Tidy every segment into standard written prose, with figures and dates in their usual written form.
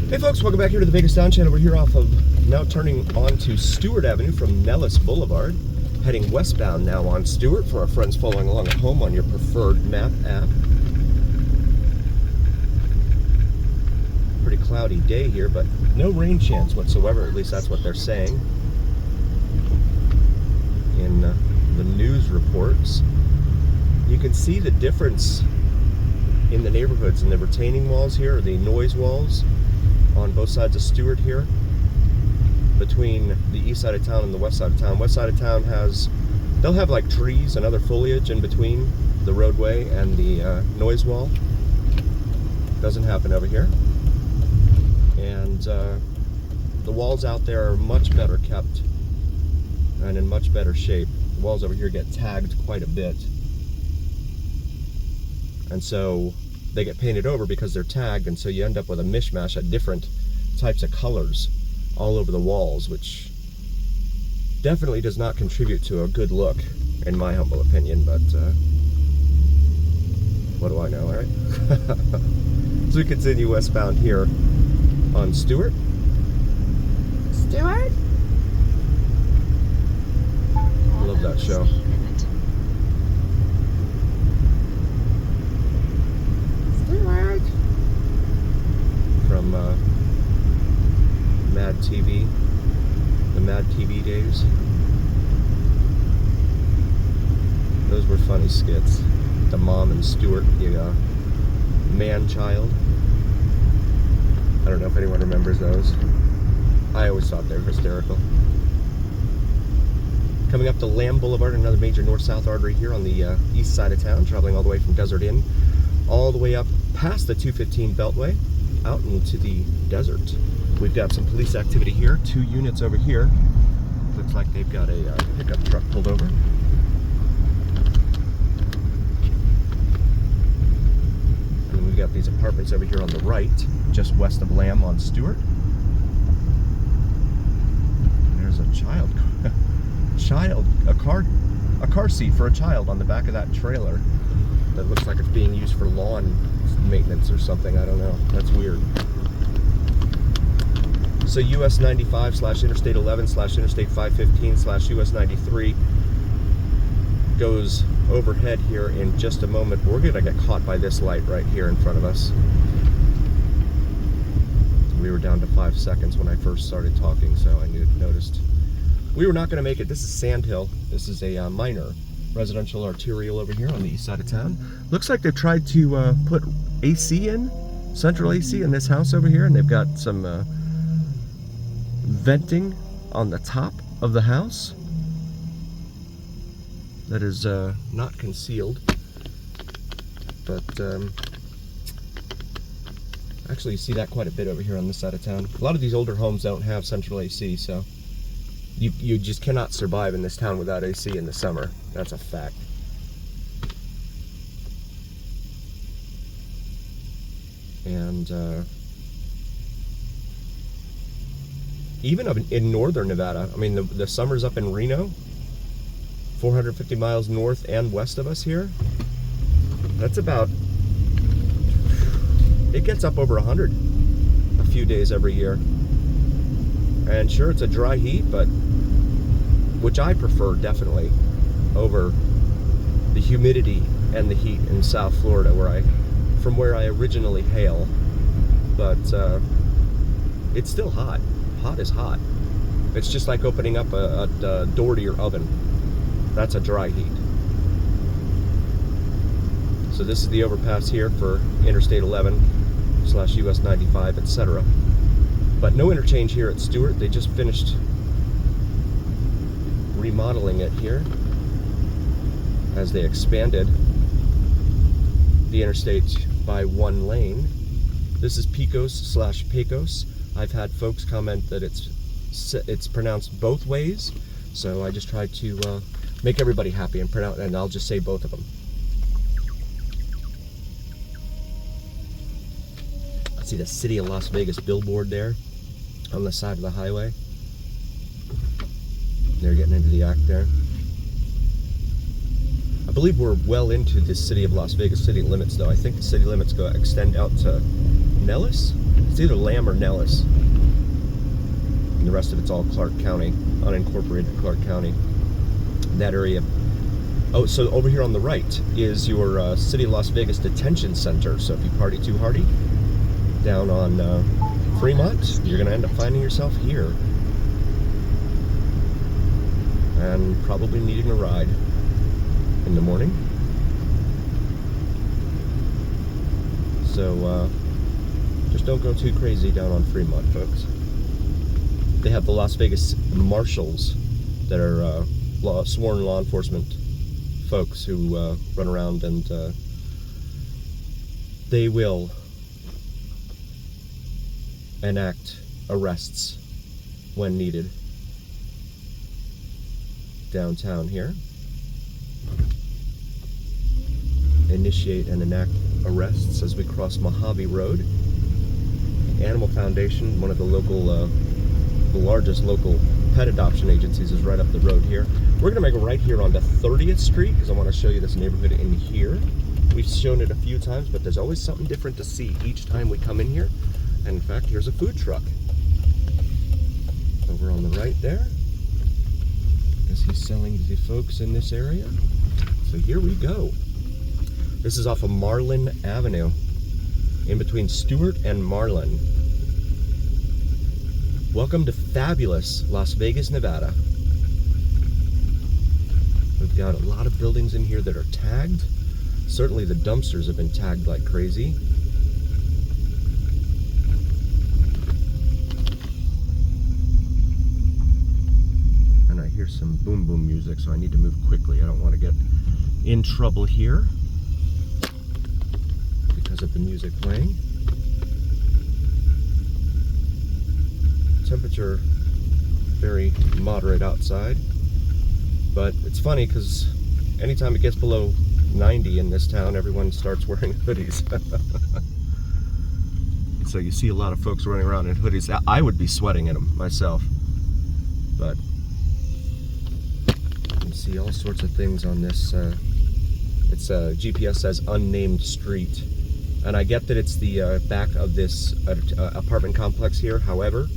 Hey folks, welcome back here to the Vegas Down channel. We're here off of, now turning onto Stewart Avenue from Nellis Boulevard. Heading westbound now on Stewart for our friends following along at home on your preferred map app. Pretty cloudy day here, but no rain chance whatsoever, at least that's what they're saying in the news reports. You can see the difference in the neighborhoods and the retaining walls here, or the noise walls, on both sides of Stewart here, between the east side of town and the west side of town. West side of town they'll have like trees and other foliage in between the roadway and the noise wall. Doesn't happen over here. And the walls out there are much better kept and in much better shape. The walls over here get tagged quite a bit. And so they get painted over because they're tagged, and so you end up with a mishmash of different types of colors all over the walls, which definitely does not contribute to a good look, in my humble opinion, but what do I know, right? So we continue westbound here on Stewart. Stewart? I love that show. Stewart. From Mad TV, the Mad TV days. Those were funny skits. The mom and Stewart, the man-child. I don't know if anyone remembers those. I always thought they were hysterical. Coming up to Lamb Boulevard, another major north-south artery here on the east side of town, traveling all the way from Desert Inn, all the way up past the 215 Beltway, out into the desert. We've got some police activity here, 2 units over here. Looks like they've got a pickup truck pulled over. And then we've got these apartments over here on the right, just west of Lamb on Stewart. There's a child, a car seat for a child on the back of that trailer that looks like it's being used for lawn maintenance or something. I don't know. That's weird. So US 95 / Interstate 11 / Interstate 515 / US 93 goes overhead here in just a moment. We're going to get caught by this light right here in front of us. We were down to 5 seconds when I first started talking, so I noticed. We were not going to make it. This is Sand Hill. This is a minor residential arterial over here on the east side of town. Looks like they've tried to put AC in, central AC in this house over here, and they've got some venting on the top of the house that is not concealed, but actually you see that quite a bit over here on this side of town. A lot of these older homes don't have central AC, so you just cannot survive in this town without AC in the summer. That's a fact. And even in northern Nevada, I mean, the summer's up in Reno, 450 miles north and west of us here. That's about, it gets up over 100 a few days every year. And sure, it's a dry heat, but which I prefer definitely over the humidity and the heat in South Florida, from where I originally hail. But it's still hot. Hot is hot. It's just like opening up a door to your oven. That's a dry heat. So this is the overpass here for Interstate 11 / US 95, etc. But no interchange here at Stewart. They just finished remodeling it here as they expanded the interstate by 1 lane. This is Pecos / Pecos. I've had folks comment that it's pronounced both ways, so I just tried to make everybody happy and I'll just say both of them. I see the City of Las Vegas billboard there on the side of the highway. They're getting into the act there. I believe we're well into the City of Las Vegas city limits, though. I think the city limits extend out to Nellis? It's either Lamb or Nellis. And the rest of it's all Clark County, unincorporated Clark County. That area. Oh, so over here on the right is your City of Las Vegas detention center. So if you party too hardy down on Fremont, you're going to end up finding yourself here. And probably needing a ride in the morning. So just don't go too crazy down on Fremont, folks. They have the Las Vegas Marshals that are sworn law enforcement folks who run around, and they will enact arrests when needed downtown here. Initiate and enact arrests as we cross Mojave Road. Animal Foundation, one of the local, the largest local pet adoption agencies, is right up the road here. We're gonna make a right here onto 30th Street because I want to show you this neighborhood in here. We've shown it a few times, but there's always something different to see each time we come in here. And in fact, here's a food truck over on the right there. Is he selling to the folks in this area? So here we go. This is off of Marlin Avenue, in between Stewart and Marlin. Welcome to fabulous Las Vegas, Nevada. We've got a lot of buildings in here that are tagged. Certainly the dumpsters have been tagged like crazy. And I hear some boom boom music, so I need to move quickly. I don't want to get in trouble here because of the music playing. Temperature very moderate outside, but it's funny because anytime it gets below 90 in this town, everyone starts wearing hoodies. So you see a lot of folks running around in hoodies. I would be sweating in them myself, but you can see all sorts of things on this. It's GPS says unnamed street, and I get that it's the back of this apartment complex here. However,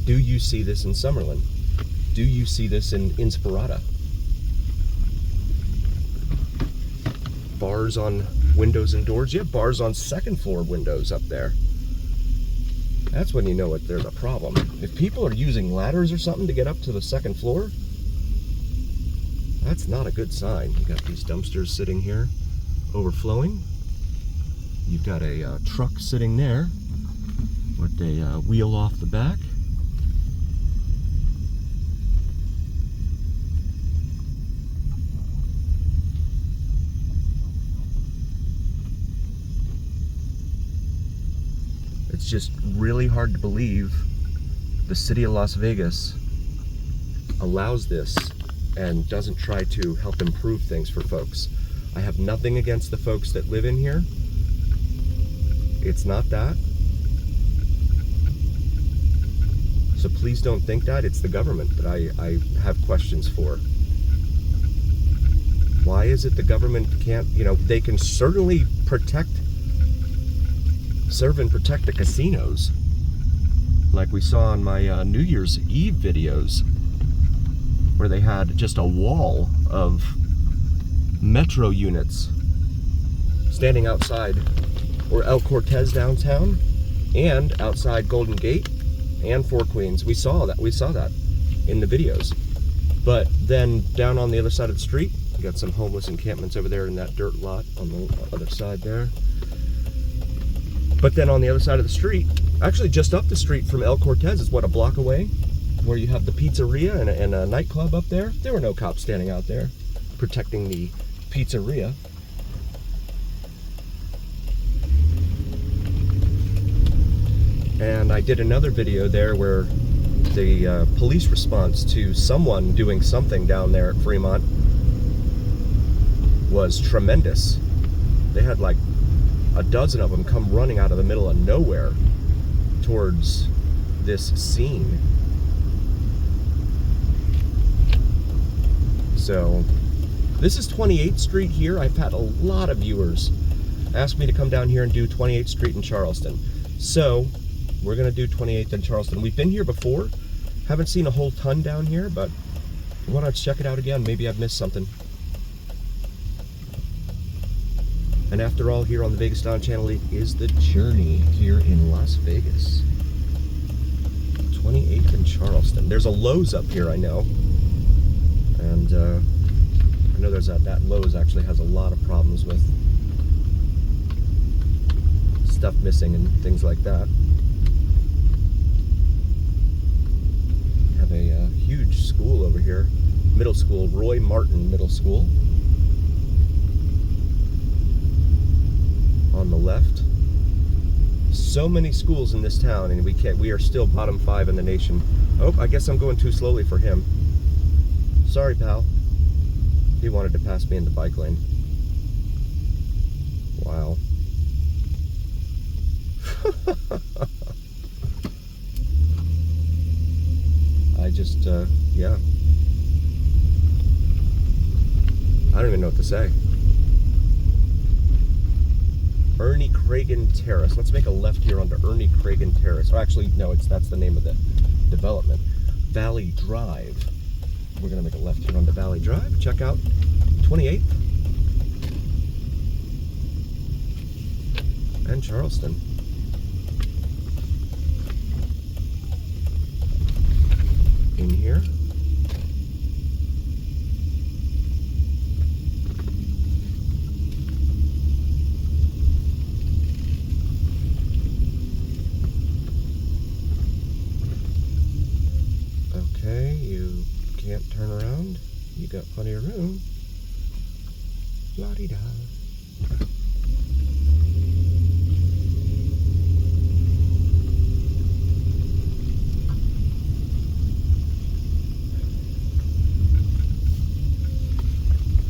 do you see this in Summerlin? Do you see this in Inspirata? Bars on windows and doors. You have bars on second floor windows up there. That's when you know that there's a problem. If people are using ladders or something to get up to the second floor, that's not a good sign. You got these dumpsters sitting here, overflowing. You've got a truck sitting there with a wheel off the back. It's just really hard to believe the city of Las Vegas allows this and doesn't try to help improve things for folks. I have nothing against the folks that live in here. It's not that. So please don't think that. It's the government that I have questions for. Why is it the government can't, they can certainly serve and protect the casinos, like we saw on my New Year's Eve videos, where they had just a wall of metro units standing outside, or El Cortez downtown, and outside Golden Gate and Four Queens. We saw that in the videos. But then down on the other side of the street, you got some homeless encampments over there in that dirt lot on the other side there. But then on the other side of the street, actually just up the street from El Cortez, is what, a block away, where you have the pizzeria and a nightclub up there. There were no cops standing out there protecting the pizzeria. And I did another video there where the police response to someone doing something down there at Fremont was tremendous. They had like a dozen of them come running out of the middle of nowhere towards this scene. So this is 28th Street here. I've had a lot of viewers asked me to come down here and do 28th Street in Charleston. So, we're going to do 28th in Charleston. We've been here before. Haven't seen a whole ton down here, but why not check it out again? Maybe I've missed something. And after all, here on the Vegas Down channel, it is the journey here in Las Vegas. 28th and Charleston. There's a Lowe's up here, I know. And I know there's that Lowe's actually has a lot of problems with stuff missing and things like that. Have a huge school over here. Middle school, Roy Martin Middle School. On the left. So many schools in this town, and we are still bottom 5 in the nation. Oh, I guess I'm going too slowly for him. Sorry, pal. He wanted to pass me in the bike lane. Wow. I just, yeah. I don't even know what to say. Ernie Cragen Terrace. Let's make a left here onto Ernie Cragen Terrace. Or actually, no, that's the name of the development. Valley Drive. We're gonna make a left here onto Valley Drive. Check out 28th and Charleston. In here. Okay, you can't turn around. You got plenty of room. La-di-da.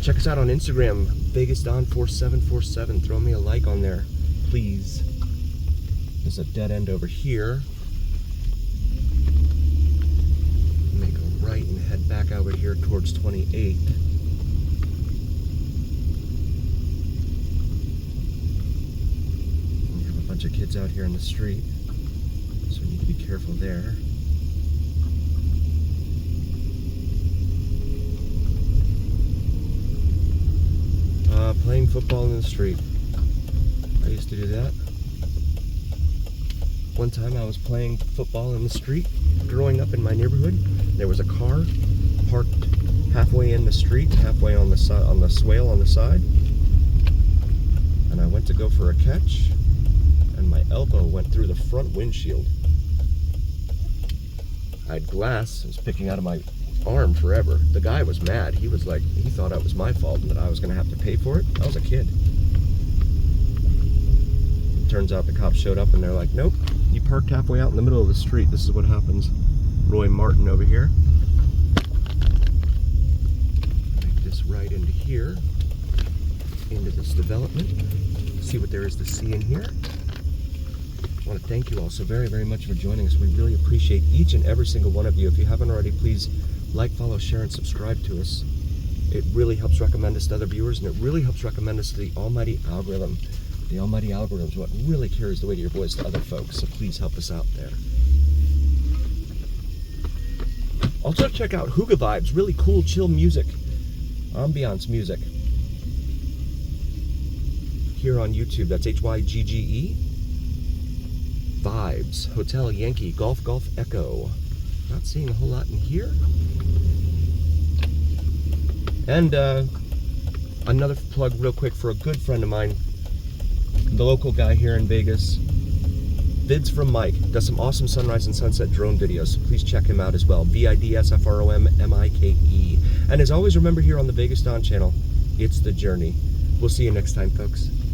Check us out on Instagram, VegasDon4747. Throw me a like on there, please. There's a dead end over here. Make a right and head back over here towards 28th. We have a bunch of kids out here in the street, so we need to be careful there. Playing football in the street. I used to do that. One time I was playing football in the street growing up in my neighborhood. There was a car parked halfway in the street, halfway on the side, on the swale on the side. And I went to go for a catch, and my elbow went through the front windshield. I had glass. It was picking out of my arm forever. The guy was mad. He was like, he thought it was my fault and that I was going to have to pay for it. I was a kid. Turns out the cops showed up and they're like, nope, you parked halfway out in the middle of the street. This is what happens. Roy Martin over here. Make this right into here, into this development. See what there is to see in here. I want to thank you all so very, very much for joining us. We really appreciate each and every single one of you. If you haven't already, please like, follow, share, and subscribe to us. It really helps recommend us to other viewers, and it really helps recommend us to the almighty algorithm. The almighty algorithm is what really carries the weight of your voice to other folks, so please help us out there. Also check out Hygge Vibes, really cool, chill music, ambiance music. Here on YouTube, that's Hygge. Vibes, Hotel Yankee, Golf Golf Echo. Not seeing a whole lot in here. And another plug real quick for a good friend of mine, the local guy here in Vegas, Vids from Mike, does some awesome sunrise and sunset drone videos, so please check him out as well. VIDSFROMMIKE. And as always, remember here on the Vegas Don channel, it's the journey. We'll see you next time, folks.